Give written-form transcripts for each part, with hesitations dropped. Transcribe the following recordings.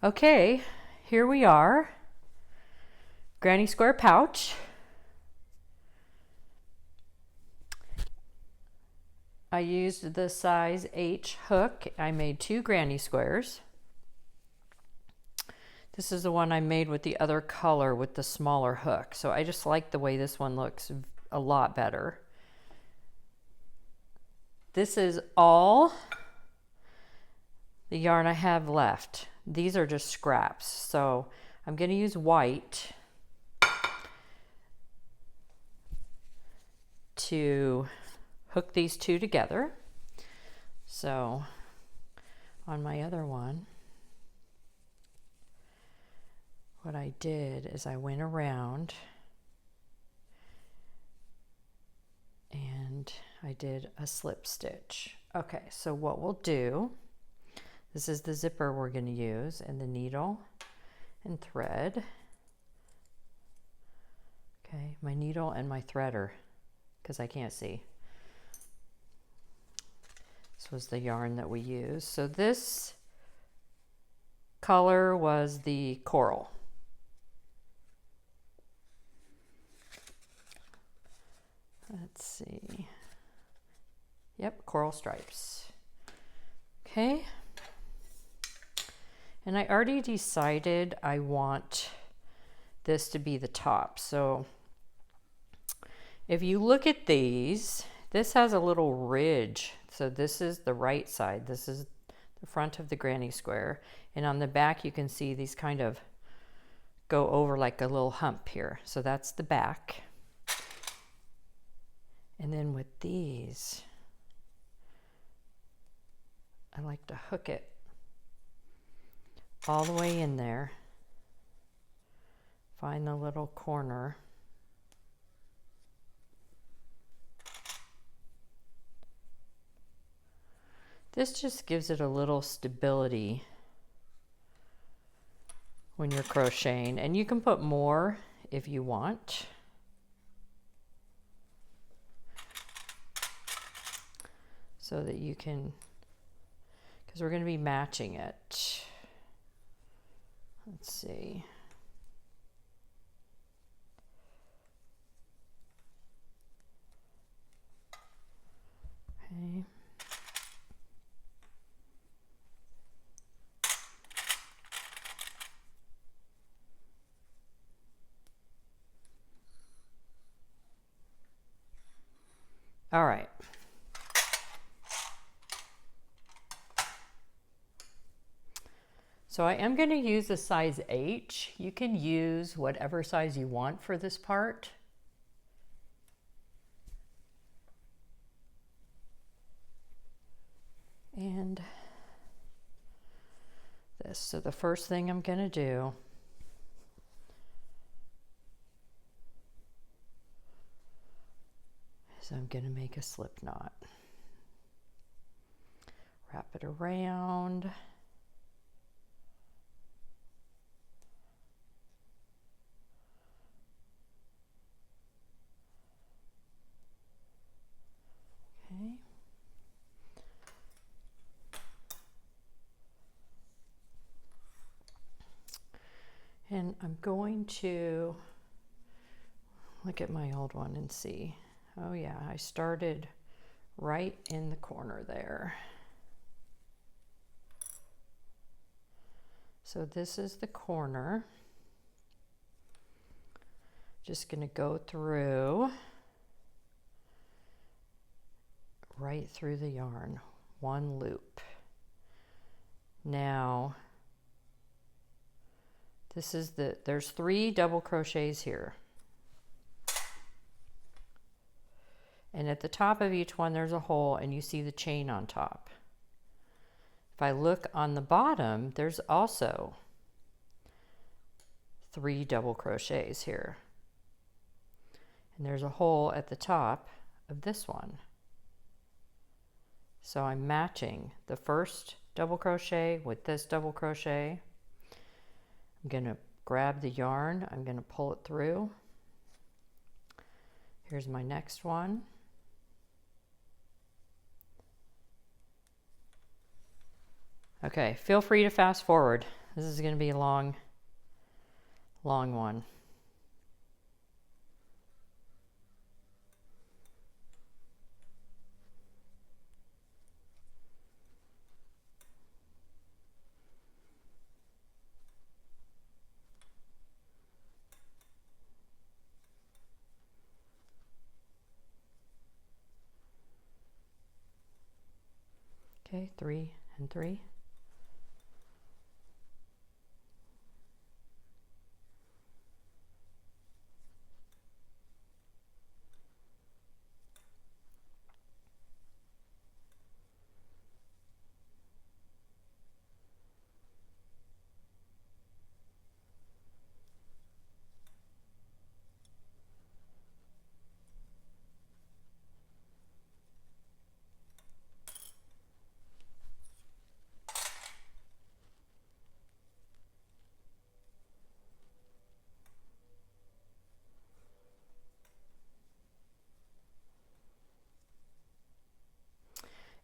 Okay, here we are. Granny square pouch. I used the size H hook. I made 2 granny squares. This is the one I made with the other color with the smaller hook. So I just like the way this one looks a lot better. This is all the yarn I have left. These are just scraps. So I'm going to use white to hook these 2 together. So on my other one, what I did is I went around and I did a slip stitch. Okay, so what we'll do, this is the zipper we're going to use, and the needle and thread. Okay, my needle and my threader, because I can't see. This was the yarn that we used. So this color was the coral. Let's see. Yep, coral stripes. Okay. And I already decided I want this to be the top. So if you look at these, this has a little ridge. So this is the right side. This is the front of the granny square. And on the back, you can see these kind of go over like a little hump here. So that's the back. And then with these, I like to hook it all the way in there. Find the little corner. This just gives it a little stability when you're crocheting, and you can put more if you want. So that you can, because we're going to be matching it. Let's see. Okay. All right. So I am going to use a size H. You can use whatever size you want for this part. And this. So the first thing I'm going to do is I'm going to make a slip knot. Wrap it around. Okay. And I'm going to look at my old one and see. Oh yeah, I started right in the corner there. So this is the corner. Just going to go through, right through the yarn, 1 loop. Now, this is there's 3 double crochets here. And at the top of each one, there's a hole, and you see the chain on top. If I look on the bottom, there's also 3 double crochets here. And there's a hole at the top of this one. So I'm matching the first double crochet with this double crochet. I'm going to grab the yarn, I'm going to pull it through. Here's my next one. Okay, feel free to fast forward. This is going to be a long one. Okay, 3 and 3.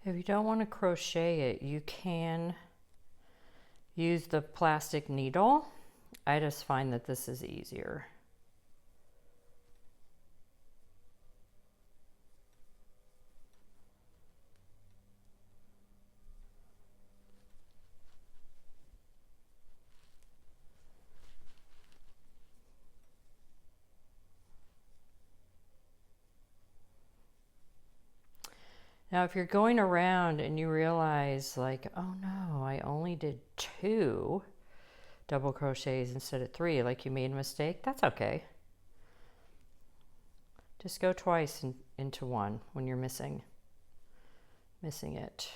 If you don't want to crochet it, you can use the plastic needle. I just find that this is easier. Now, if you're going around and you realize like, oh no, I only did 2 double crochets instead of 3, like you made a mistake, that's okay. Just go twice into one when you're missing it.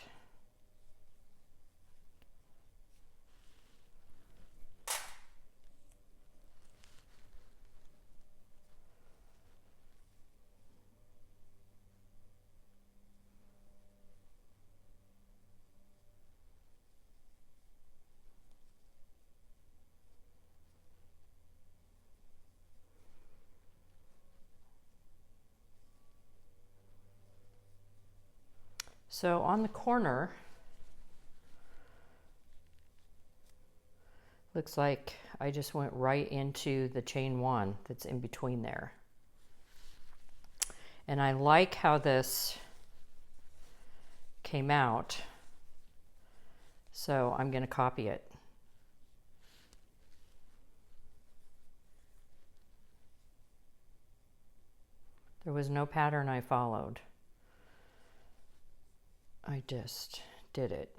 So on the corner, looks like I just went right into the chain 1 that's in between there. And I like how this came out, so I'm going to copy it. There was no pattern I followed. I just did it.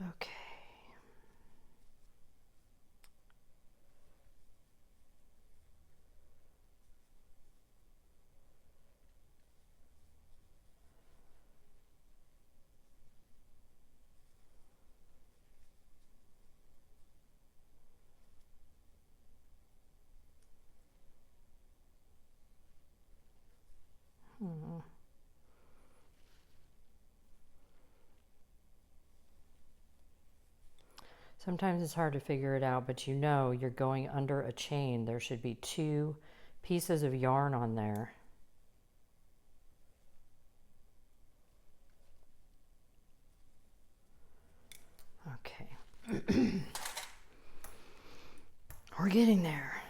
Okay. Sometimes it's hard to figure it out, but you know you're going under a chain. There should be 2 pieces of yarn on there. Okay. We're getting there.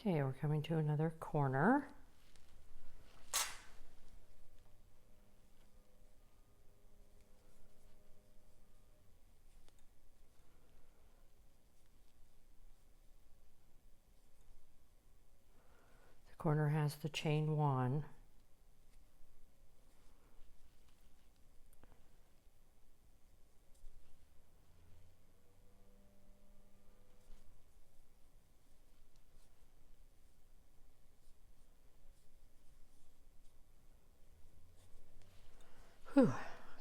Okay, we're coming to another corner. The corner has the chain 1. Whew.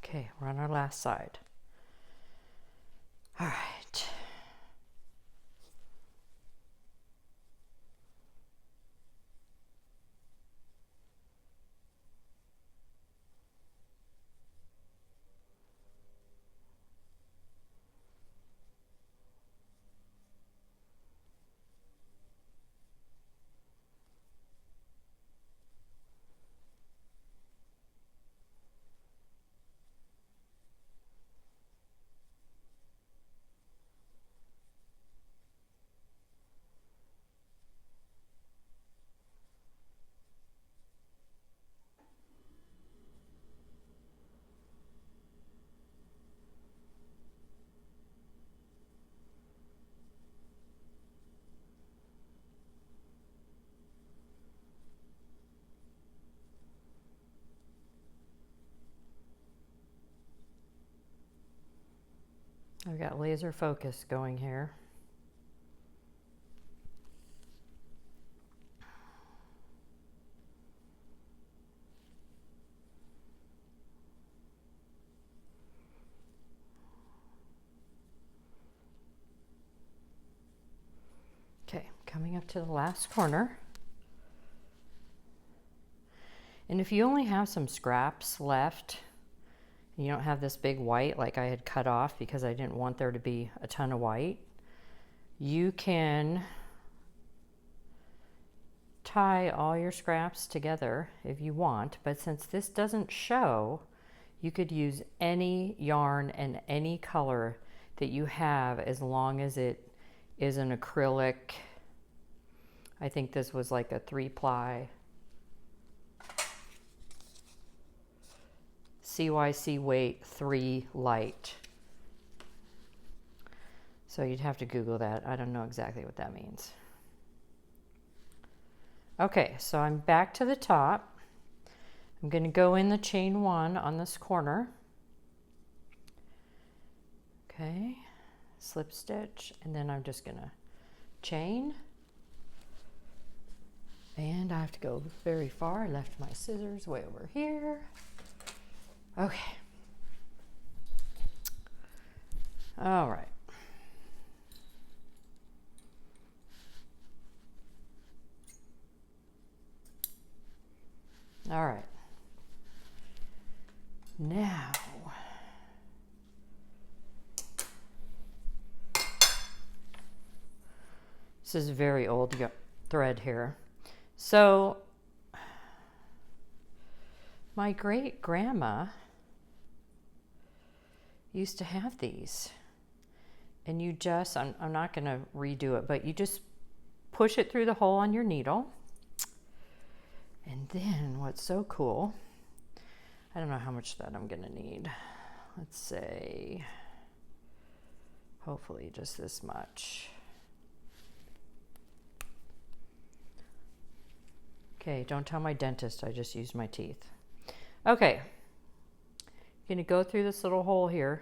Okay, we're on our last side. All right. I've got laser focus going here. Okay, coming up to the last corner. And if you only have some scraps left, you don't have this big white like I had cut off because I didn't want there to be a ton of white, you can tie all your scraps together if you want, but since this doesn't show, you could use any yarn and any color that you have as long as it is an acrylic. I think this was like a 3-ply CYC weight 3 light. So you'd have to Google that. I don't know exactly what that means. Okay, so I'm back to the top. I'm going to go in the chain 1 on this corner. Okay, slip stitch, and then I'm just going to chain. And I have to go very far. I left my scissors way over here. Okay. All right. All right. Now, this is very old thread here. So, my great grandma used to have these, and you just, I'm not going to redo it, but you just push it through the hole on your needle. And then what's so cool, I don't know how much that I'm going to need. Let's say, hopefully just this much. Okay, don't tell my dentist, I just used my teeth. Okay, you're gonna go through this little hole here,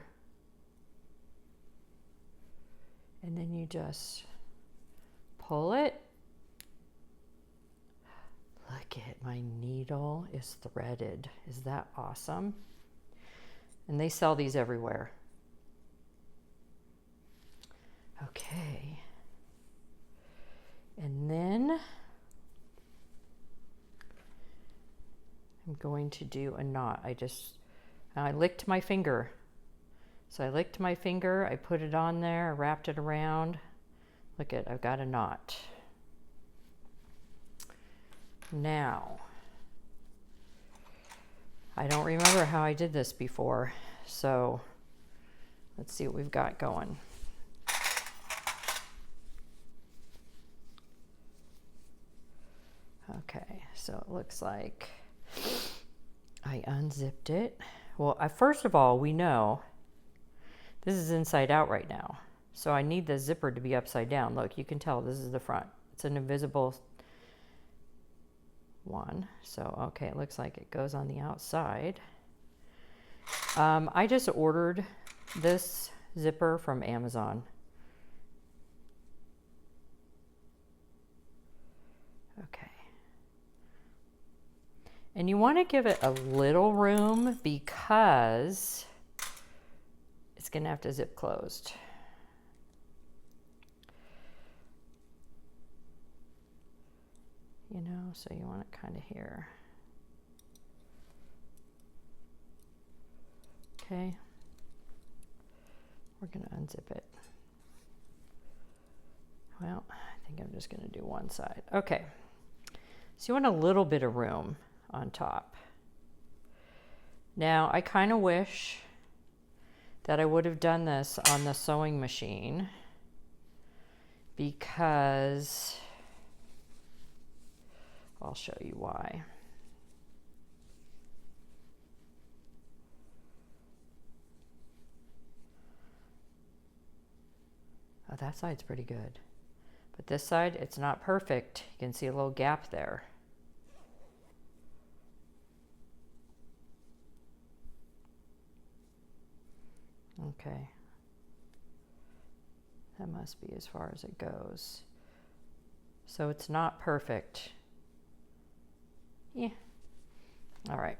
and then you just pull it. Look at my needle is threaded. Is that awesome? And they sell these everywhere. Okay, and then I'm going to do a knot. I licked my finger. So I licked my finger, I put it on there, I wrapped it around. Look at, I've got a knot. Now, I don't remember how I did this before, so let's see what we've got going. Okay, so it looks like I unzipped it. Well, first of all, we know this is inside out right now. So I need the zipper to be upside down. Look, you can tell this is the front. It's an invisible one. So, okay, it looks like it goes on the outside. I just ordered this zipper from Amazon. Okay. And you want to give it a little room because it's going to have to zip closed. You know, so you want it kind of here. Okay. We're going to unzip it. Well, I think I'm just going to do one side. Okay. So you want a little bit of room on top. Now, I kind of wish that I would have done this on the sewing machine because I'll show you why. Oh, that side's pretty good. But this side, it's not perfect. You can see a little gap there. Okay. That must be as far as it goes. So it's not perfect. Yeah. All right.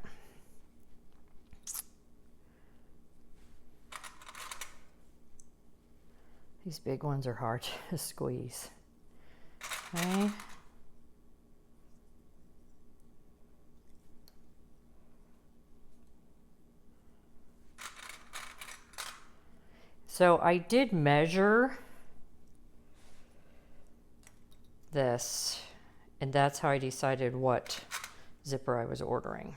These big ones are hard to squeeze. Okay. So I did measure this, and that's how I decided what zipper I was ordering.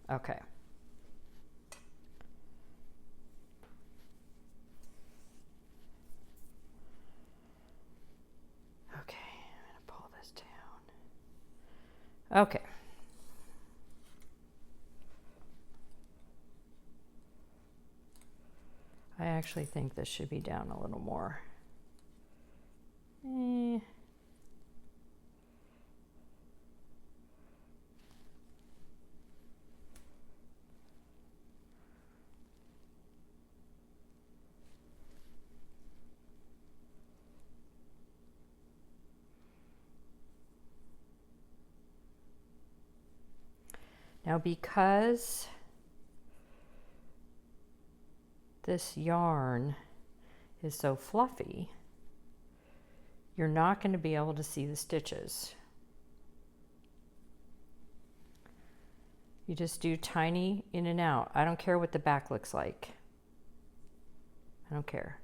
Okay. Okay, I'm going to pull this down. Okay. I actually think this should be down a little more. Now, because this yarn is so fluffy, you're not going to be able to see the stitches. You just do tiny in and out. I don't care what the back looks like. I don't care.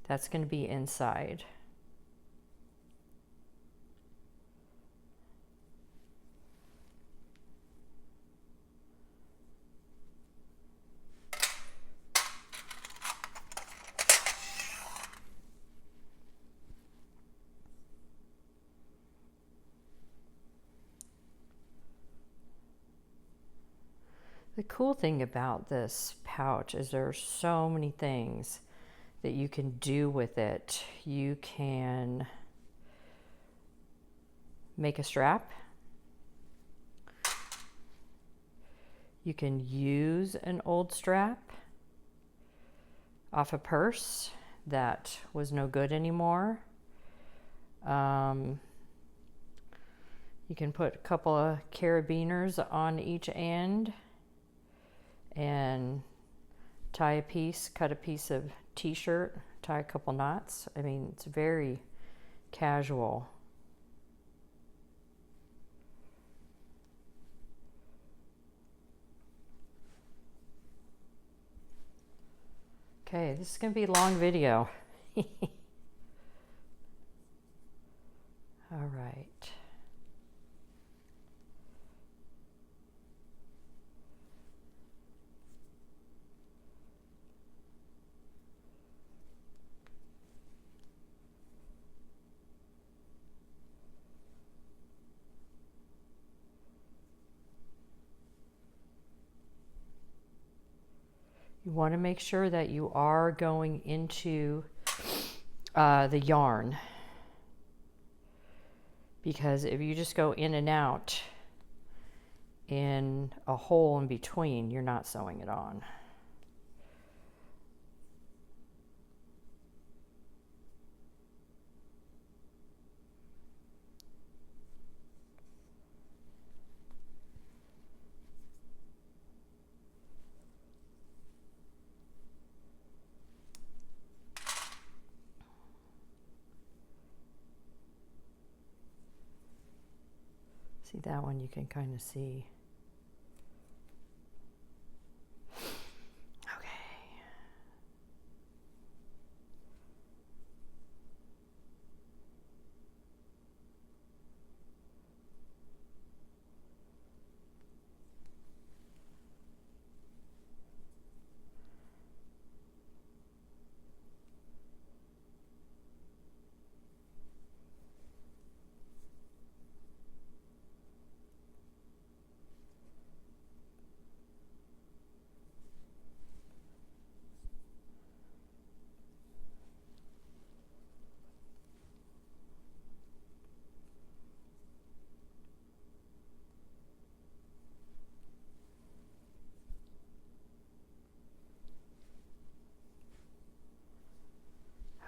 That's going to be inside. The cool thing about this pouch is there are so many things that you can do with it. You can make a strap. You can use an old strap off a purse that was no good anymore. You can put a couple of carabiners on each end and tie a piece, cut a piece of t-shirt, tie a couple knots. I mean, it's very casual. Okay, this is going to be a long video. All right. You want to make sure that you are going into the yarn, because if you just go in and out in a hole in between, you're not sewing it on. See, that one you can kind of see.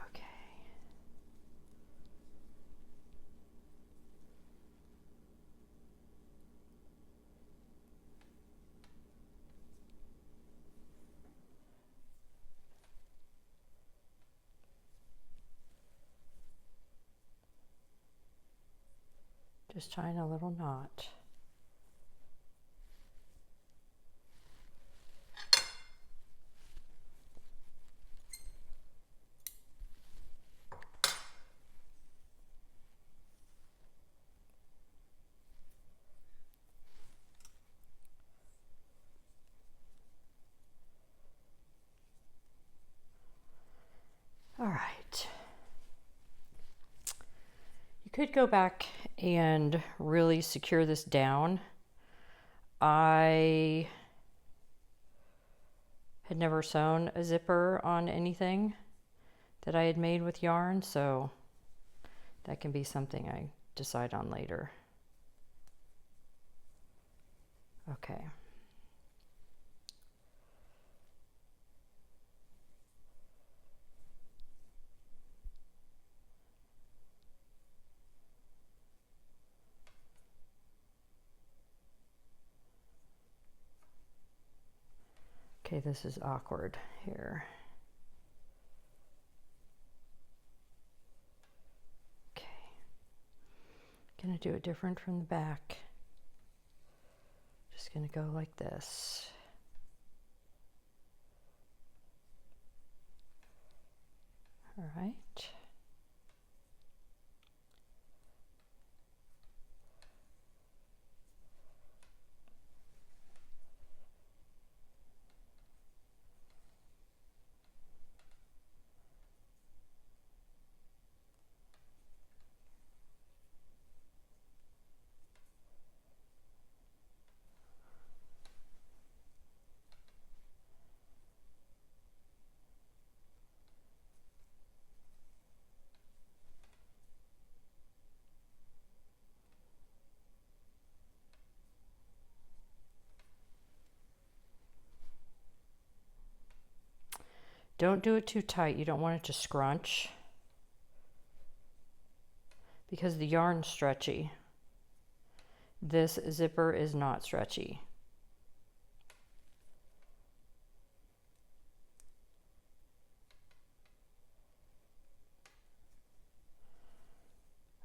Okay. Just tying a little knot. All right. You could go back and really secure this down. I had never sewn a zipper on anything that I had made with yarn, so that can be something I decide on later. Okay. Okay, this is awkward here. Okay. Gonna do it different from the back. Just gonna go like this. All right. Don't do it too tight. You don't want it to scrunch because the yarn's stretchy. This zipper is not stretchy.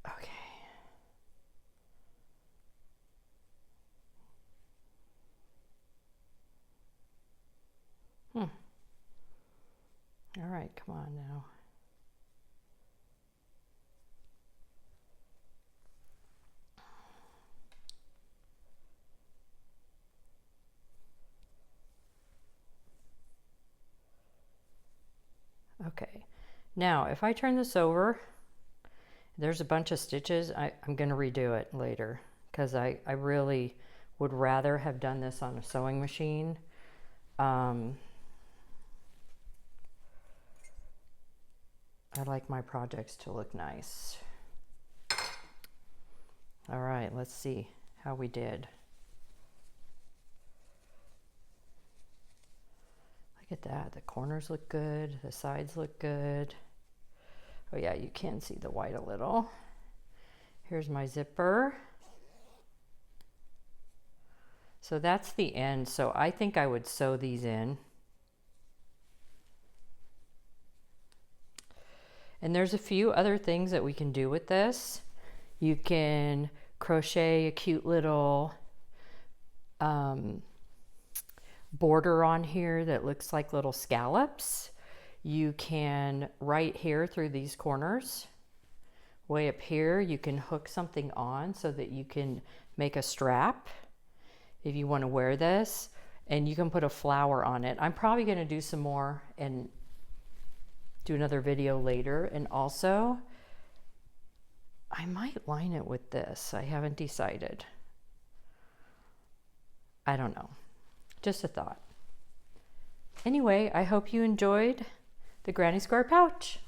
Okay. All right, come on now. Okay, now if I turn this over, there's a bunch of stitches. I'm going to redo it later because I really would rather have done this on a sewing machine. I like my projects to look nice. All right, let's see how we did. Look at that, the corners look good, the sides look good. Oh yeah, you can see the white a little. Here's my zipper. So that's the end. So I think I would sew these in. And there's a few other things that we can do with this. You can crochet a cute little border on here that looks like little scallops. You can, right here through these corners, way up here, you can hook something on so that you can make a strap if you want to wear this, and you can put a flower on it. I'm probably going to do some more and do another video later. And also, I might line it with this. I haven't decided. I don't know. Just a thought. Anyway, I hope you enjoyed the Granny Square pouch.